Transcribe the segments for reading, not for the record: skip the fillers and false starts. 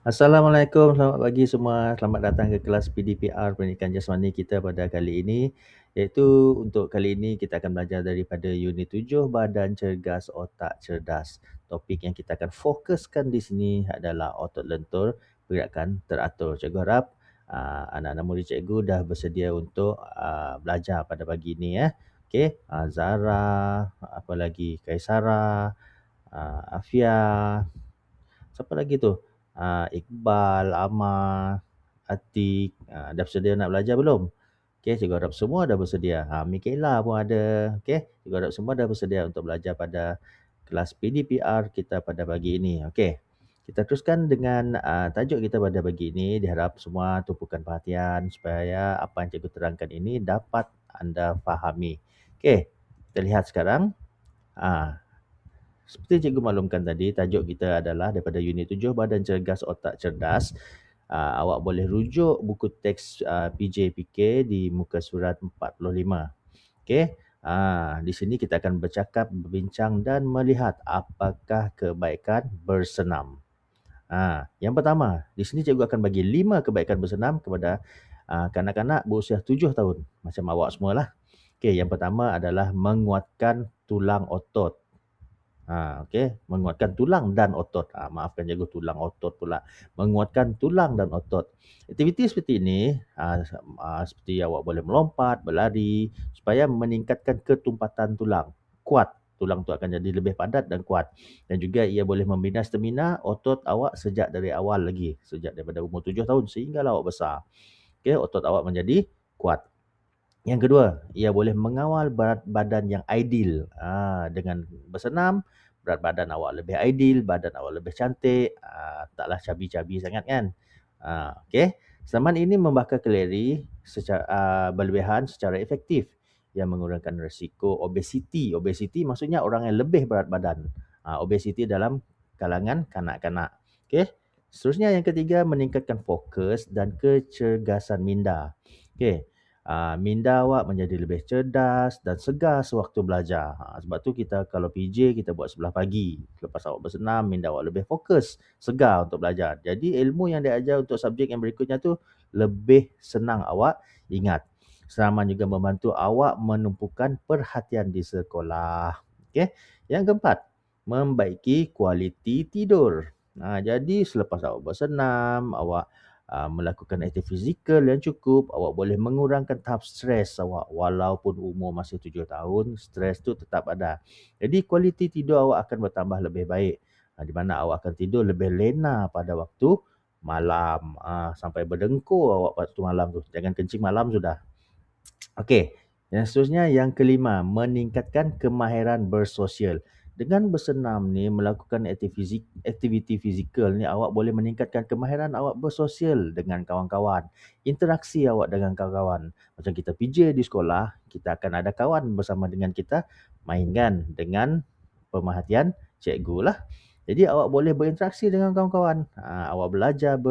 Assalamualaikum, selamat pagi semua. Selamat datang ke kelas PDPR Pendidikan Jasmani kita pada kali ini. Iaitu untuk kali ini kita akan belajar daripada unit 7 Badan Cergas Otak Cerdas. Topik yang kita akan fokuskan di sini adalah otot lentur, pergerakan teratur. Cikgu harap anak-anak murid cikgu dah bersedia untuk belajar pada pagi ini ya. Okey, Zara, apa lagi? Kaisara, Afia, siapa lagi tu? Iqbal, Amar, Atik, dah bersedia nak belajar belum? Okey, cikgu harap semua dah bersedia. Mikaela pun ada. Okey, cikgu harap semua dah bersedia untuk belajar pada kelas PDPR kita pada pagi ini. Okey. Kita teruskan dengan tajuk kita pada pagi ini. Diharap semua tumpukan perhatian supaya apa yang cikgu terangkan ini dapat anda fahami. Okey, kita lihat sekarang. Ah, Seperti cikgu maklumkan tadi, tajuk kita adalah daripada unit 7 Badan Cergas Otak Cerdas. Awak boleh rujuk buku teks PJPK di muka surat 45. Okey. Di sini kita akan bercakap, berbincang dan melihat apakah kebaikan bersenam. Yang pertama, di sini cikgu akan bagi 5 kebaikan bersenam kepada kanak-kanak berusia 7 tahun. Macam awak semualah. Okey, yang pertama adalah menguatkan tulang otot. Okey, menguatkan tulang dan otot. Maafkan cikgu, tulang otot pula. Menguatkan tulang dan otot. Aktiviti seperti ini, seperti awak boleh melompat, berlari, supaya meningkatkan ketumpatan tulang. Kuat. Tulang tu akan jadi lebih padat dan kuat. Dan juga ia boleh membina stamina otot awak sejak dari awal lagi. Sejak daripada umur 7 tahun sehinggalah awak besar. Okey, otot awak menjadi kuat. Yang kedua, ia boleh mengawal berat badan yang ideal. Dengan bersenam, berat badan awak lebih ideal, badan awak lebih cantik, taklah cabi-cabi sangat kan. Okey. Senaman ini membakar kalori secara berlebihan secara efektif yang mengurangkan risiko obesiti. Obesiti maksudnya orang yang lebih berat badan. Obesiti dalam kalangan kanak-kanak. Okey. Seterusnya yang ketiga, meningkatkan fokus dan kecergasan minda. Okey. Minda awak menjadi lebih cerdas dan segar sewaktu belajar. Sebab tu kita kalau PJ kita buat sebelah pagi. Lepas awak bersenam, minda awak lebih fokus, segar untuk belajar. Jadi ilmu yang diajar untuk subjek yang berikutnya tu lebih senang awak ingat. Senaman juga membantu awak menumpukan perhatian di sekolah. Okey. Yang keempat, membaiki kualiti tidur. Jadi selepas awak bersenam, awak melakukan aktiviti fizikal yang cukup, awak boleh mengurangkan tahap stres awak. Walaupun umur masih 7 tahun, stres tu tetap ada. Jadi kualiti tidur awak akan bertambah lebih baik. Di mana awak akan tidur lebih lena pada waktu malam. Sampai berdengkur awak waktu malam tu. Jangan kencing malam sudah. Okey. Yang seterusnya, yang kelima, meningkatkan kemahiran bersosial. Dengan bersenam ni, melakukan aktiviti fizikal ni, awak boleh meningkatkan kemahiran awak bersosial dengan kawan-kawan. Interaksi awak dengan kawan-kawan. Macam kita PJ di sekolah, kita akan ada kawan bersama dengan kita, mainkan dengan pemerhatian cikgu lah. Jadi awak boleh berinteraksi dengan kawan-kawan. Awak belajar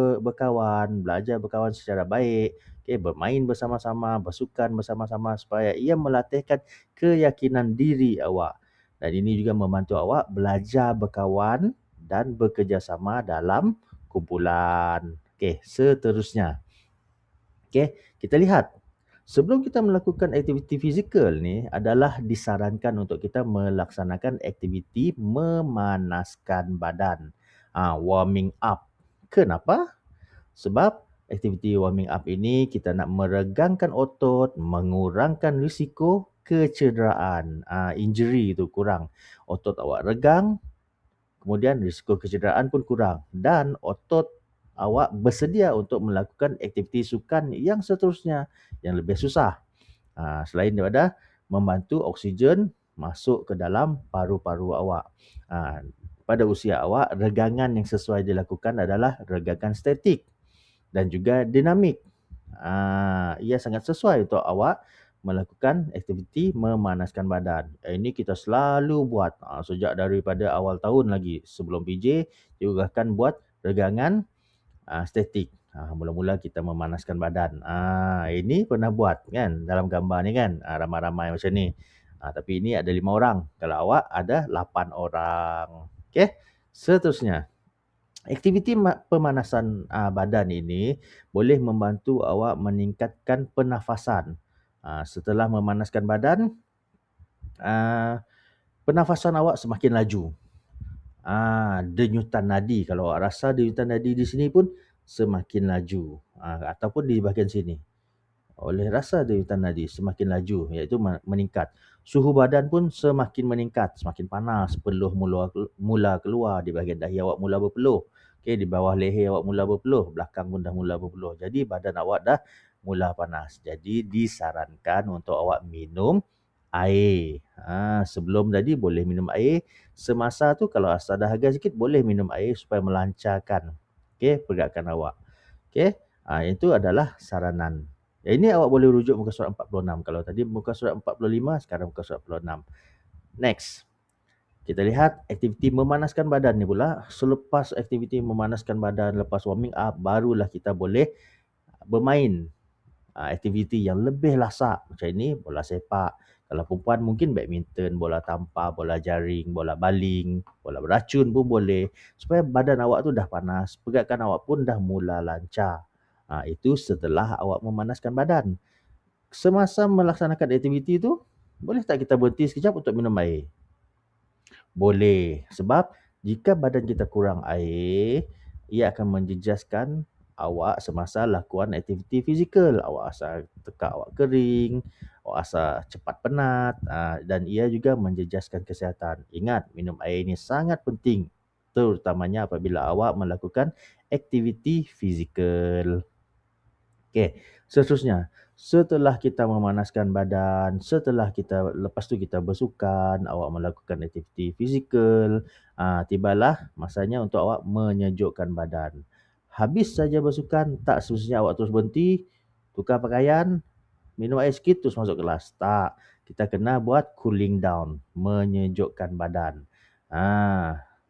berkawan secara baik. Okay, bermain bersama-sama, bersukan bersama-sama supaya ia melatihkan keyakinan diri awak. Dan ini juga membantu awak belajar berkawan dan bekerjasama dalam kumpulan. Okey, seterusnya. Okey, kita lihat. Sebelum kita melakukan aktiviti fizikal ni adalah disarankan untuk kita melaksanakan aktiviti memanaskan badan. Warming up. Kenapa? Sebab aktiviti warming up ini kita nak meregangkan otot, mengurangkan risiko kecederaan. Injury itu kurang. Otot awak regang, kemudian risiko kecederaan pun kurang. Dan otot awak bersedia untuk melakukan aktiviti sukan yang seterusnya, yang lebih susah. Selain daripada membantu oksigen masuk ke dalam paru-paru awak. Pada usia awak, regangan yang sesuai dilakukan adalah regangan statik dan juga dinamik. Ia sangat sesuai untuk awak melakukan aktiviti memanaskan badan. Ini kita selalu buat sejak daripada awal tahun lagi. Sebelum PJ, juga akan buat regangan statik. Mula-mula kita memanaskan badan. Ini pernah buat kan dalam gambar ni kan. Ramai-ramai macam ni. Tapi ini ada 5 orang. Kalau awak ada 8 orang. Okey. Seterusnya. Aktiviti pemanasan badan ini boleh membantu awak meningkatkan pernafasan. Setelah memanaskan badan, ah, pernafasan awak semakin laju. Denyutan nadi, kalau awak rasa denyutan nadi di sini pun semakin laju. Ataupun di bahagian sini. Oleh rasa denyutan nadi semakin laju, iaitu meningkat. Suhu badan pun semakin meningkat, semakin panas, peluh mula keluar, di bahagian dahi awak mula berpeluh. Okey, di bawah leher awak mula berpeluh, belakang pun dah mula berpeluh. Jadi badan awak dah mula panas. Jadi disarankan untuk awak minum air. Sebelum tadi boleh minum air. Semasa tu kalau asa dahaga sikit boleh minum air supaya melancarkan pergerakan awak. Itu adalah saranan. Ini awak boleh rujuk muka surat 46. Kalau tadi muka surat 45, sekarang muka surat 46. Next. Kita lihat aktiviti memanaskan badan ni pula. Selepas aktiviti memanaskan badan, lepas warming up, barulah kita boleh bermain aktiviti yang lebih lasak. Macam ini, bola sepak. Kalau perempuan mungkin badminton, bola tampar, bola jaring, bola baling, bola beracun pun boleh. Supaya badan awak tu dah panas, pergerakan awak pun dah mula lancar. Itu setelah awak memanaskan badan. Semasa melaksanakan aktiviti tu, boleh tak kita berhenti sekejap untuk minum air? Boleh. Sebab jika badan kita kurang air, ia akan menjejaskan awak semasa lakukan aktiviti fizikal. Awak rasa tekak awak kering, awak rasa cepat penat, dan ia juga menjejaskan kesihatan. Ingat, minum air ini sangat penting, terutamanya apabila awak melakukan aktiviti fizikal. Okey, seterusnya, setelah kita memanaskan badan, lepas tu kita bersukan, awak melakukan aktiviti fizikal, tibalah masanya untuk awak menyejukkan badan. Habis saja bersukan, tak semestinya awak terus berhenti, tukar pakaian, minum air sikit terus masuk kelas. Tak, kita kena buat cooling down, menyejukkan badan.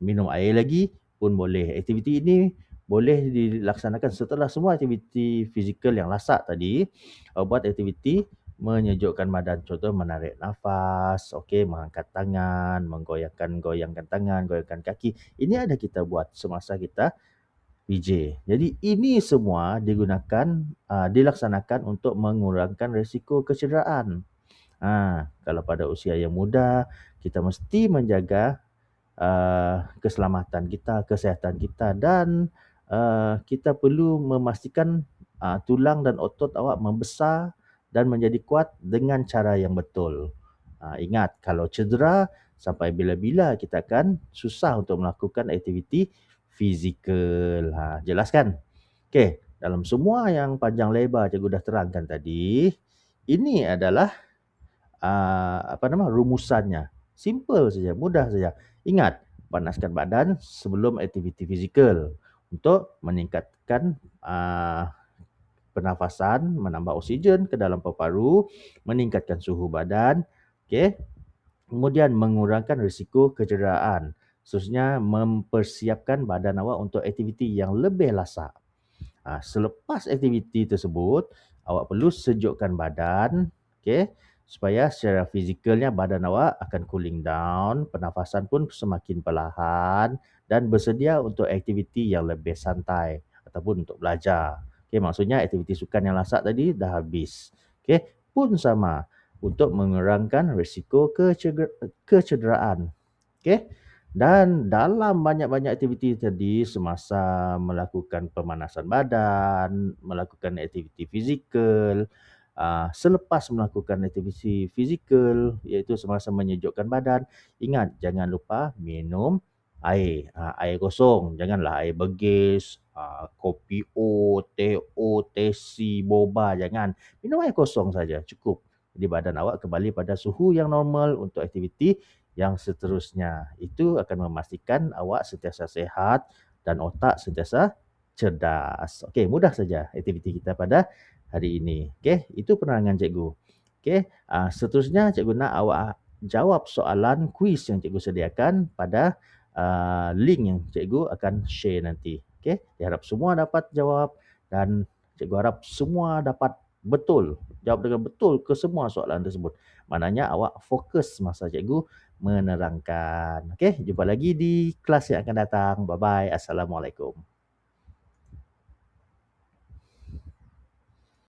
Minum air lagi pun boleh. Aktiviti ini boleh dilaksanakan setelah semua aktiviti fizikal yang lasak tadi. Buat aktiviti menyejukkan badan. Contoh menarik nafas, mengangkat tangan, goyangkan tangan, goyangkan kaki. Ini ada kita buat semasa kita PJ. Jadi ini semua dilaksanakan untuk mengurangkan risiko kecederaan. Kalau pada usia yang muda, kita mesti menjaga keselamatan kita, kesihatan kita, dan kita perlu memastikan tulang dan otot awak membesar dan menjadi kuat dengan cara yang betul. Ingat, kalau cedera, sampai bila-bila kita akan susah untuk melakukan aktiviti fizikal. Jelaskan? Okey, dalam semua yang panjang lebar cikgu dah terangkan tadi, ini adalah rumusannya. Simple saja, mudah saja. Ingat, panaskan badan sebelum aktiviti fizikal untuk meningkatkan pernafasan, menambah oksigen ke dalam paru-paru, meningkatkan suhu badan, kemudian mengurangkan risiko kecederaan. Seterusnya, mempersiapkan badan awak untuk aktiviti yang lebih lasak. Selepas aktiviti tersebut, awak perlu sejukkan badan, supaya secara fizikalnya badan awak akan cooling down, pernafasan pun semakin perlahan dan bersedia untuk aktiviti yang lebih santai ataupun untuk belajar. Maksudnya aktiviti sukan yang lasak tadi dah habis. Pun sama untuk mengurangkan risiko kecederaan. Dan dalam banyak-banyak aktiviti tadi, semasa melakukan pemanasan badan, melakukan aktiviti fizikal, selepas melakukan aktiviti fizikal, iaitu semasa menyejukkan badan, ingat jangan lupa minum air. Air kosong, janganlah air bergis, kopi O, teh O, teh C, boba, jangan. Minum air kosong saja, cukup. Jadi badan awak kembali pada suhu yang normal untuk aktiviti yang seterusnya. Itu akan memastikan awak sentiasa sehat dan otak sentiasa cerdas. Okey, mudah saja aktiviti kita pada hari ini. Itu penerangan cikgu. Seterusnya cikgu nak awak jawab soalan kuis yang cikgu sediakan pada link yang cikgu akan share nanti. Diharap semua dapat jawab dan cikgu harap semua dapat betul. Jawab dengan betul ke semua soalan tersebut. Maknanya awak fokus masa cikgu menerangkan. Okey, jumpa lagi di kelas yang akan datang. Bye-bye. Assalamualaikum.